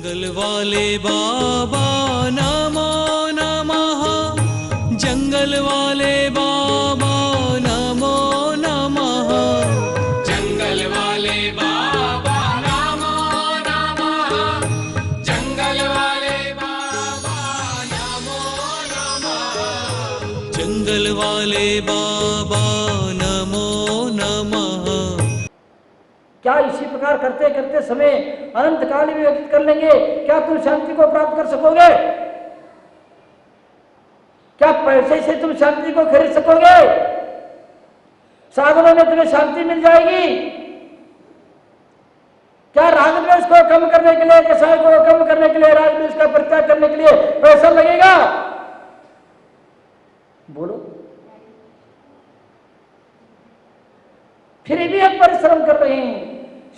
जंगल वाले बाबा नमो नमः, जंगल वाले बाबा नमो नमः, जंगल वाले बाबा नमो नमः, जंगल वाले बाबा नमो नमः, जंगल वाले बाबा नमो नमः। क्या इसी प्रकार करते करते समय अनंत काल में व्यतीत कर लेंगे? क्या तुम शांति को प्राप्त कर सकोगे? क्या पैसे से तुम शांति को खरीद सकोगे? साधनों में तुम्हें शांति मिल जाएगी? क्या राग द्वेष को कम करने के लिए, कषाय को कम करने के लिए, राग द्वेष का परित्याग करने के लिए पैसा लगेगा? बोलो। फिर भी हम परिश्रम कर रहे हैं,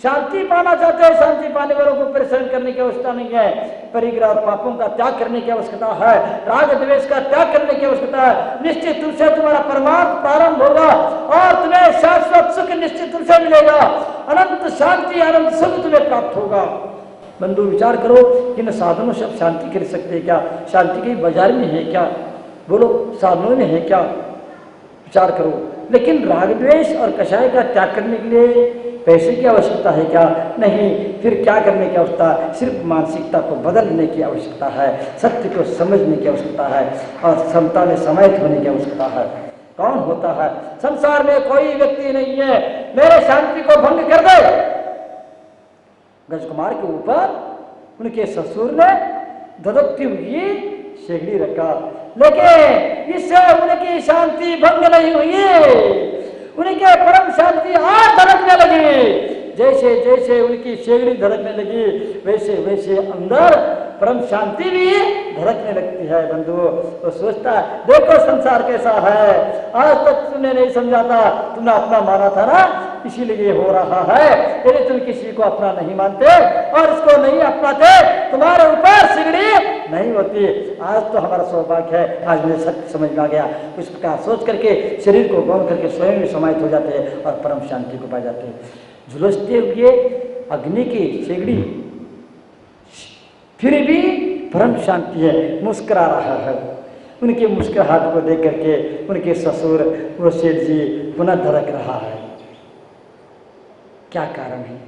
शांति पाना चाहते हैं। शांति पाने वालों को परिश्रम करने की आवश्यकता नहीं है। परिग्रह और पापों का त्याग करने की आवश्यकता है, राग द्वेष का त्याग करने की आवश्यकता है। निश्चित रूप से तुम्हारा परमार्थ प्रारंभ होगा और तुम्हें शाश्वत सुख निश्चित रूप से मिलेगा। अनंत शांति, अनंत सुख तुम्हें प्राप्त होगा। बंधु विचार करो कि न साधनों से आप शांति कर सकते हैं क्या? शांति कहीं बाजार में है क्या? बोलो, साधनों में है क्या? विचार करो। लेकिन राग द्वेष और कषाय का त्याग करने के लिए पैसे की आवश्यकता है क्या? नहीं। फिर क्या करने की आवश्यकता है? सिर्फ मानसिकता को बदलने की आवश्यकता है, सत्य को समझने की आवश्यकता है और क्षमता में समाहित होने की आवश्यकता है। कौन होता है? संसार में कोई व्यक्ति नहीं है मेरे शांति को भंग कर दे। गजकुमार के ऊपर उनके ससुर ने धधकती हुई शेगड़ी रखा, लेकिन इससे उनकी शांति भंग नहीं हुई। उनके परम शांति आज धड़कने लगी। जैसे जैसे उनकी शेगड़ी धड़कने लगी वैसे वैसे अंदर परम शांति भी धड़कने लगती है। बंधुओं, तो सोचता है देखो संसार कैसा है, आज तक तुमने नहीं समझा था, तुमने अपना माना था ना, इसीलिए हो रहा है। यदि तुम किसी को अपना नहीं मानते और इसको नहीं अपनाते, तुम्हारे ऊपर सिगड़ी नहीं होती। आज तो हमारा सौभाग्य है, आज मुझे सत्य समझ में आ गया। इस प्रकार सोच करके शरीर को गौण करके स्वयं में समाहित हो जाते हैं और परम शांति को पा जाते हैं। झुलसते हुए अग्नि की शेगड़ी फिर भी परम शांति है, मुस्कुरा रहा है। उनके मुस्कुराहट को देख करके उनके ससुर वो सेठ जी पुनः धड़क रहा है। क्या कारण है?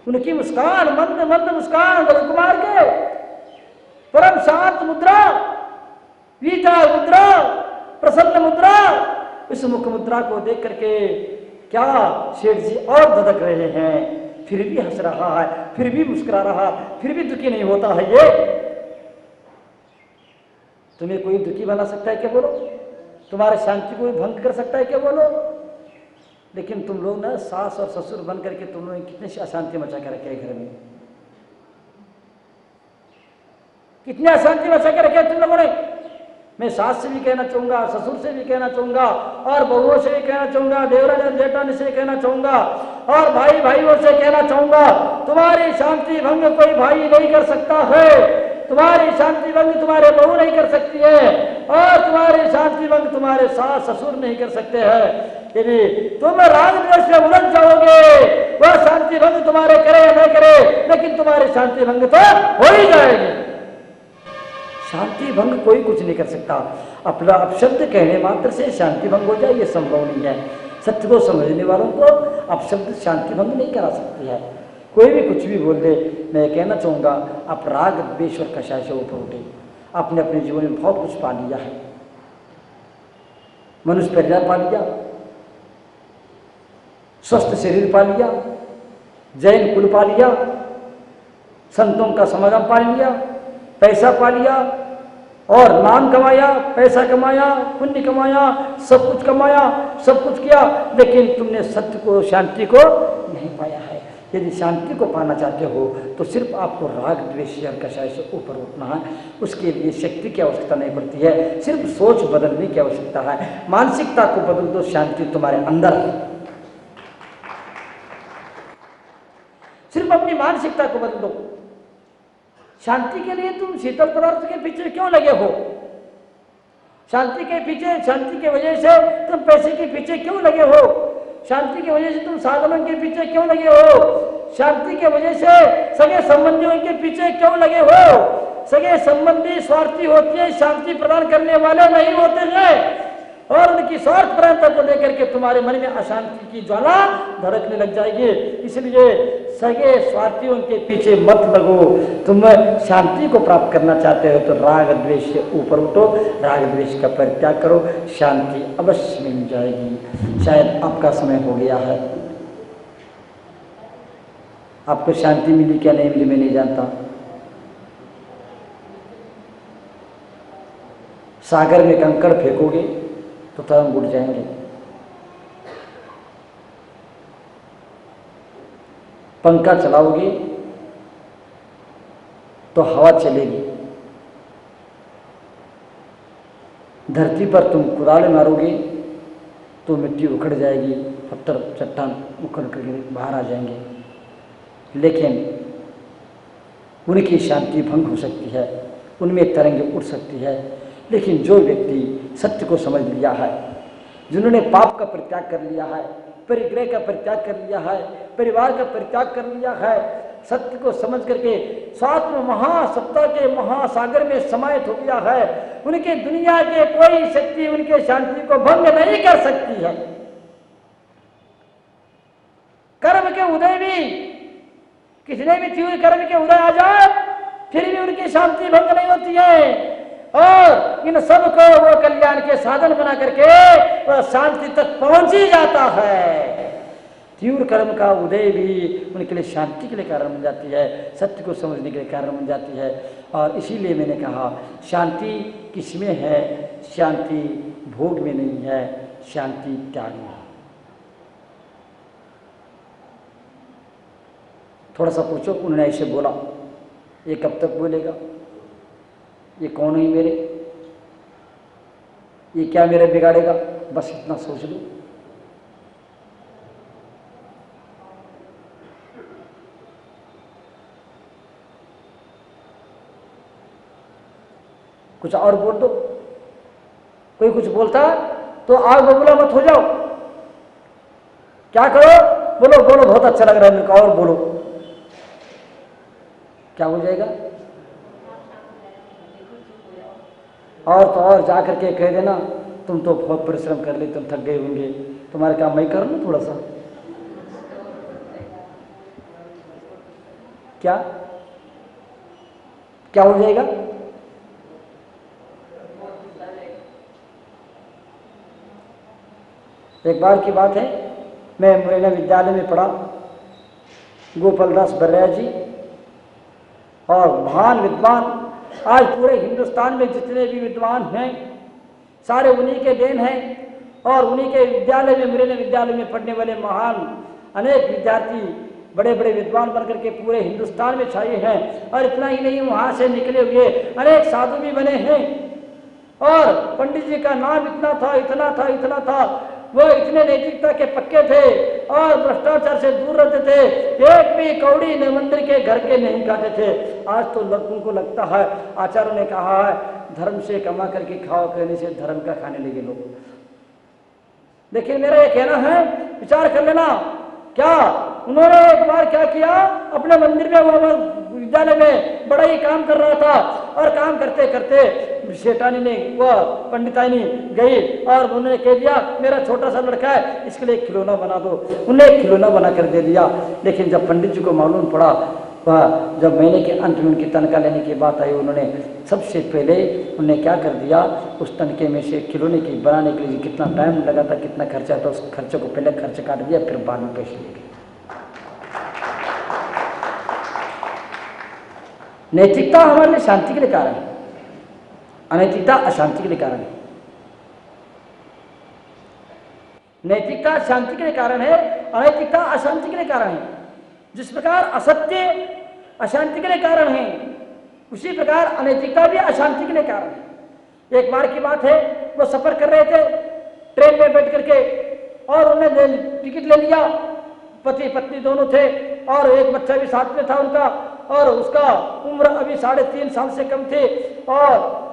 उनकी मुस्कान, मंद मंद मुस्कान, गजकुमार के परम शांत मुद्रा, विचार मुद्रा, प्रसन्न मुद्रा। इस मुख मुद्रा को देख करके क्या सेठ जी और धधक रहे हैं, फिर भी हंस रहा है, फिर भी मुस्कुरा रहा, फिर भी दुखी नहीं होता है। ये तुम्हें कोई दुखी बना सकता है क्या? बोलो। तुम्हारे शांति को भंग कर सकता है क्या? बोलो। लेकिन तुम लोग ना सास और ससुर बन करके तुम लोग कितनी सी अशांति मचा के रखे घर में, कितनी अशांति मचा के रखे तुम लोगों ने। मैं सास से भी कहना चाहूंगा, ससुर से भी कहना चाहूंगा और बहुओं से भी कहना चाहूंगा, देवरानी जेठानी से कहना चाहूंगा और भाई भाइयों से कहना चाहूंगा, तुम्हारी शांति भंग कोई भाई नहीं कर सकता है, तुम्हारी शांति भंग तुम्हारे बहू नहीं कर सकती है और तुम्हारी शांति भंग तुम्हारे सास ससुर नहीं कर सकते हैं। यदि तुम राग द्वेष में उलझ जाओगे, वह शांति भंग तुम्हारे करे या नहीं करे, लेकिन तुम्हारी शांति भंग तो हो ही जाएगी। शांति भंग कोई कुछ नहीं कर सकता। अपना अपशब्द कहने मात्र से शांति भंग हो जाए ये संभव नहीं है। सत्य को समझने वालों को अपशब्द शांति भंग नहीं करा सकती है। कोई भी कुछ भी बोल दे। मैं कहना चाहूँगा, आप राग द्वेष और कषाय से ऊपर उठे। आपने अपने जीवन में बहुत कुछ पा लिया है, मनुष्य परिवार पा लिया, स्वस्थ शरीर पा लिया, जैन कुल पा लिया, संतों का समागम पा लिया, पैसा पा लिया और नाम कमाया, पैसा कमाया, पुण्य कमाया, सब कुछ कमाया, सब कुछ किया, लेकिन तुमने सत्य को, शांति को नहीं पाया है। यदि शांति को पाना चाहते हो तो सिर्फ आपको राग द्वेष और कषाय से ऊपर उठना है। उसके लिए शक्ति की आवश्यकता नहीं पड़ती है, सिर्फ सोच बदलने की आवश्यकता है। मानसिकता को बदल दो, शांति तुम्हारे अंदर है। सिर्फ अपनी मानसिकता को बदल दो। शांति के लिए तुम शीतल पदार्थ के पीछे क्यों लगे हो? शांति के पीछे, शांति की वजह से तुम पैसे के पीछे क्यों लगे हो? शांति की वजह से तुम साधनों के पीछे क्यों लगे हो? शांति के वजह से सगे संबंधियों के पीछे क्यों लगे हो? सगे संबंधी स्वार्थी होते हैं, शांति प्रदान करने वाले नहीं होते हैं। और उनकी स्वार्थ परायणता को लेकर के तुम्हारे मन में अशांति की ज्वाला धड़कने लग जाएगी। इसलिए सगे स्वार्थियों के पीछे मत लगो। तुम शांति को प्राप्त करना चाहते हो तो राग द्वेष से ऊपर उठो, राग द्वेष का परित्याग करो, शांति अवश्य मिल जाएगी। शायद आपका समय हो गया है। आपको शांति मिली क्या नहीं मिली मैं नहीं जानता। सागर में कंकड़ फेंकोगे तो तरंग उड़ जाएंगे। पंखा चलाओगे तो हवा चलेगी। धरती पर तुम कुदाल मारोगे तो मिट्टी उखड़ जाएगी, पत्थर चट्टान उखड़ कर बाहर आ जाएंगे। लेकिन उनकी शांति भंग हो सकती है, उनमें तरंगे उड़ सकती है। लेकिन जो व्यक्ति सत्य को समझ लिया है, जिन्होंने पाप का परित्याग कर लिया है, परिग्रह का परित्याग कर लिया है, परिवार का परित्याग कर लिया है, सत्य को समझ करके स्वात्म महासत्ता के महासागर में समाहित हो गया है, उनके दुनिया के कोई शक्ति उनके शांति को भंग नहीं कर सकती है। कर्म के उदय भी, किसने भी तीव्र कर्म के उदय आ जाए फिर भी उनकी शांति भंग नहीं होती है। और इन सब को वो कल्याण के साधन बना करके वह शांति तक पहुंच ही जाता है। तीव्र कर्म का उदय भी उनके लिए शांति के लिए कारण बन जाती है, सत्य को समझने के लिए कारण बन जाती है। और इसीलिए मैंने कहा शांति किसमें है? शांति भोग में नहीं है, शांति त्याग में है। थोड़ा सा पूछो, उन्होंने ऐसे बोला, ये कब तक बोलेगा? ये कौन है मेरे? ये क्या मेरे बिगाड़ेगा? बस इतना सोच लो। कुछ और बोल दो। कोई कुछ बोलता तो आग बबूला मत हो जाओ। क्या करो? बोलो बोलो, बहुत अच्छा लग रहा है मेरे को, और बोलो। क्या हो जाएगा? और तो और जा करके कह देना तुम तो बहुत परिश्रम कर ली, तुम थक गए होंगे, तुम्हारे काम मैं कर लूं थोड़ा सा। क्या क्या हो जाएगा? एक बार की बात है, मैं मुरैना विद्यालय में पढ़ा। गोपालदास बर्या जी और महान विद्वान, आज पूरे हिंदुस्तान में जितने भी विद्वान हैं सारे उन्हीं के देन हैं। और उन्हीं के विद्यालय में, मुरैना विद्यालय में पढ़ने वाले महान अनेक विद्यार्थी बड़े बड़े विद्वान बनकर के पूरे हिंदुस्तान में छाए हैं। और इतना ही नहीं, वहाँ से निकले हुए अनेक साधु भी बने हैं। और पंडित जी का नाम इतना था, इतना था, इतना था, वो इतने नैतिकता के पक्के थे और भ्रष्टाचार से दूर रहते थे। एक भी कौड़ी ने मंदिर के घर के नहीं खाते थे। आज तो लोगों को लगता है, आचार्यों ने कहा है, धर्म से कमा करके खाओ, कहने से धर्म का खाने लगे लोग। लेकिन मेरा ये कहना है, विचार कर लेना, क्या उन्होंने एक बार क्या किया, अपने मंदिर में, वो विद्यालय में बड़ा ही काम कर रहा था। और काम करते करते सेठानी ने, वह पंडितानी गई और उन्होंने कह दिया, मेरा छोटा सा लड़का है, इसके लिए खिलौना बना दो। उन्हें एक खिलौना बना कर दे दिया। लेकिन जब पंडित जी को मालूम पड़ा, वह जब महीने के अंत में उनकी तनख्वाह लेने की बात आई, उन्होंने सबसे पहले उन्हें क्या कर दिया, उस तनखे में से खिलौने की बनाने के लिए कितना टाइम लगा था, कितना खर्चा था, उस खर्चे को पहले खर्च काट दिया, फिर बाद में पैसे ले गए। नैतिकता हमारे लिए शांति के लिए कारण है, अनैतिकता अशांति के लिए कारण है। नैतिकता शांति के लिए कारण है, अनैतिकता अशांति के लिए कारण है। जिस प्रकार असत्य अशांति के लिए कारण है, उसी प्रकार अनैतिकता भी अशांति के लिए कारण है। एक बार की बात है, वो सफर कर रहे थे ट्रेन में बैठ करके, और उन्होंने टिकट ले लिया। पति पत्नी दोनों थे और एक बच्चा भी साथ में था उनका, और उसका उम्र अभी 3.5 साल से कम थे। और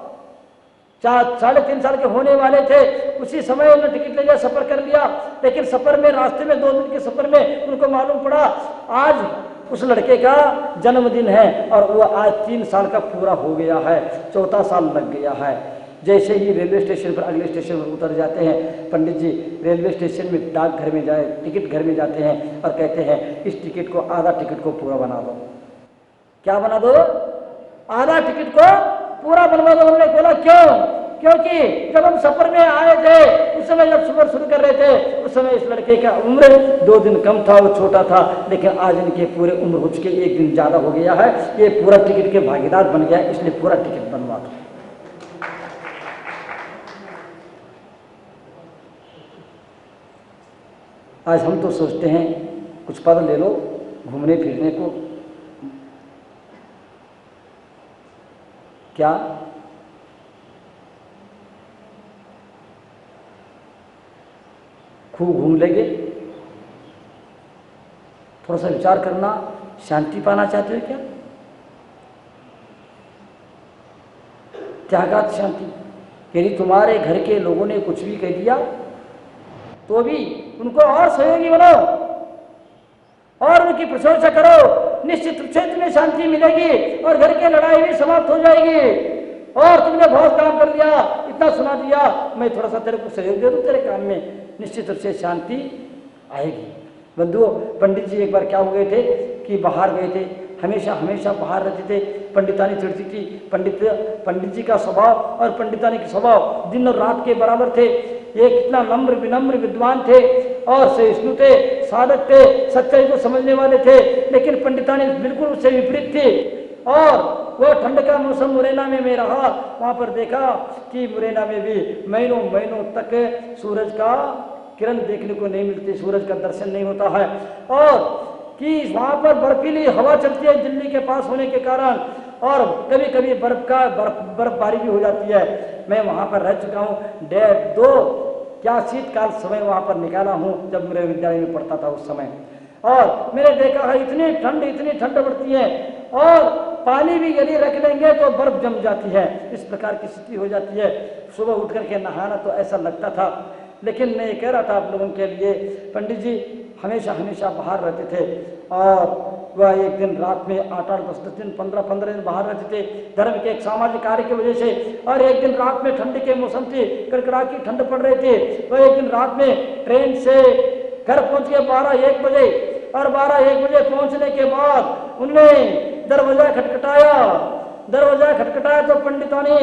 3.5 साल के होने वाले थे, उसी समय उन्होंने टिकट ले लिया, सफर कर लिया। लेकिन सफर में, रास्ते में 2 दिन के सफर में उनको मालूम पड़ा आज उस लड़के का जन्मदिन है और वो आज 3 साल का पूरा हो गया है, 4था साल लग गया है। जैसे ही रेलवे स्टेशन पर, अगले स्टेशन पर उतर जाते हैं, पंडित जी रेलवे स्टेशन में डाक घर में जाए, टिकट घर में जाते हैं और कहते हैं इस टिकट को, आधा टिकट को पूरा बना दो। क्या बना दो? आधा टिकट को पूरा बनवा दो। हमने बोला क्यों? क्योंकि जब हम सफर में आए थे उस समय, जब सफर शुरू कर रहे थे उस समय इस लड़के का उम्र 2 दिन कम था, वो छोटा था, लेकिन आज इनके पूरे उम्र हो चुके 1 दिन ज्यादा हो गया है, ये पूरा टिकट के भागीदार बन गया, इसलिए पूरा टिकट बनवा दो। आज हम तो सोचते हैं कुछ पद ले लो घूमने फिरने को, क्या खूब घूम लेंगे? थोड़ा सा विचार करना, शांति पाना चाहते हो क्या? त्यागात शांति। यदि तुम्हारे घर के लोगों ने कुछ भी कह दिया तो भी उनको और सहयोगी बनाओ और उनकी प्रशंसा करो, निश्चित रूप से तुम्हें शांति मिलेगी और घर की लड़ाई भी समाप्त हो जाएगी। और तुमने बहुत काम कर लिया, इतना सुना दिया, मैं थोड़ा सा तेरे को सहयोग दे दूं तेरे काम में, निश्चित रूप से शांति आएगी। बंधुओं, पंडित जी एक बार क्या हो गए थे कि बाहर गए थे, हमेशा बाहर रहते थे। पंडितानी चिढ़ती थी। पंडित जी का स्वभाव और पंडितानी के स्वभाव दिन और रात के बराबर थे। ये कितना नम्र विनम्र विद्वान थे और सहिष्णु थे, साधक थे, सच्चाई को समझने वाले थे, लेकिन पंडितानी बिल्कुल उससे विपरीत थी। और वो ठंड का मौसम मुरैना में मैं रहा, वहाँ पर देखा कि मुरैना में भी महीनों तक सूरज का किरण देखने को नहीं मिलती, सूरज का दर्शन नहीं होता है, और कि वहाँ पर बर्फीली हवा चलती है दिल्ली के पास होने के कारण, और कभी कभी बर्फबारी भी हो जाती है। मैं वहाँ पर रह चुका हूँ 1.5 क्या शीतकाल समय वहाँ पर निकाला हूँ जब मेरे विद्यालय में पढ़ता था उस समय, और मैंने देखा है इतनी ठंड पड़ती है और पानी भी यदि रख लेंगे तो बर्फ जम जाती है, इस प्रकार की स्थिति हो जाती है। सुबह उठ करके नहाना तो ऐसा लगता था। लेकिन मैं ये कह रहा था आप लोगों के लिए, पंडित जी हमेशा बाहर रहते थे और वह एक दिन रात में 8-10 दिन 15 दिन बाहर रहते थे धर्म के एक सामाजिक कार्य की वजह से। और एक दिन रात में ठंड के मौसम थी, कड़कड़ाकी ठंड पड़ रही थी, तो एक दिन रात में ट्रेन से घर पहुंच गए 12-1 बजे, और 12-1 बजे पहुंचने के बाद उनने दरवाजा खटखटाया तो पंडितानी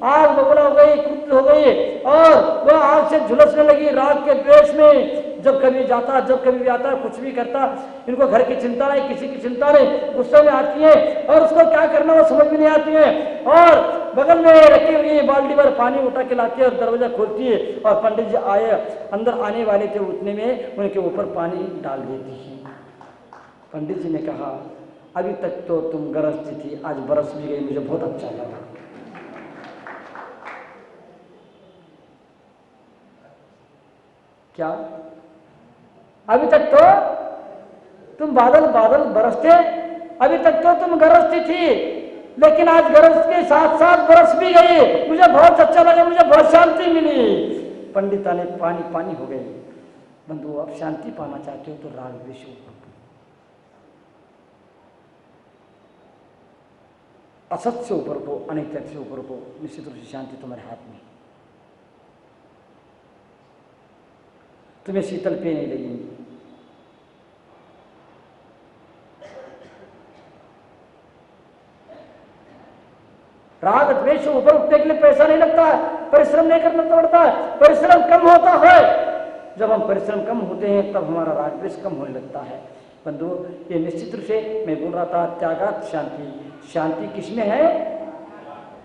आग बबूला हो गई, क्रुद्ध हो गई और वह आग से झुलसने लगी राग के द्वेष में। जब कभी जाता, जब कभी भी आता, कुछ भी करता, इनको घर की चिंता नहीं, किसी की चिंता नहीं, गुस्से में आती है और उसको क्या करना वो समझ में नहीं आती है, और बगल में रखी हुई बाल्टी भर पानी उठा के लाती है और दरवाजा खोलती है, और पंडित जी आए, अंदर आने वाले थे, उतने में उनके ऊपर पानी डाल देती है। पंडित जी ने कहा अभी तक तो तुम गरजती थी, आज बरस भी गई, मुझे बहुत अच्छा लगा। क्या अभी तक तो तुम बादल बरसते, अभी तक तो तुम गरजती थी, लेकिन आज गरज के साथ साथ बरस भी गई, मुझे बहुत अच्छा लगा, मुझे बहुत शांति मिली। पंडिता ने पानी हो गई। बंधु, आप शांति पाना चाहते हो तो राग द्वेष ऊपर, असत से ऊपर को, अनित्य से ऊपर को, निश्चित रूप से शांति तुम्हारे हाथ में। तुम्हें शीतल पे नहीं लगेंगी। राग द्वेष ऊपर उठने के लिए पैसा नहीं लगता है, परिश्रम नहीं करना पड़ता है, परिश्रम कम होता है। जब हम परिश्रम कम होते हैं तब हमारा राग द्वेष कम होने लगता है। बंधु, ये निश्चित रूप से मैं बोल रहा था, त्यागात शांति। शांति किसमें है?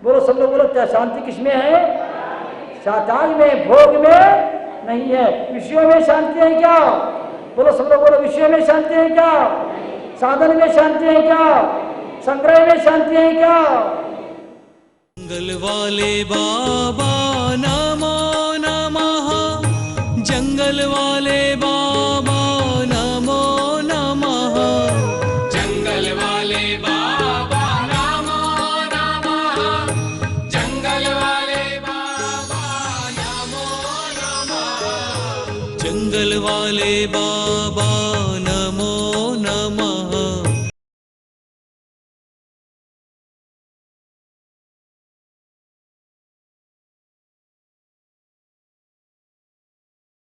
बोलो सब लोग बोलो, क्या शांति किसमें है? त्याग में, भोग में नहीं है। विषयों में शांति है क्या? बोलो सब लोग बोलो, विषयों में शांति है क्या? साधन में शांति है क्या? संग्रह में शांति है क्या? जंगल वाले बाबा नमो नमः, जंगल वाले बाबा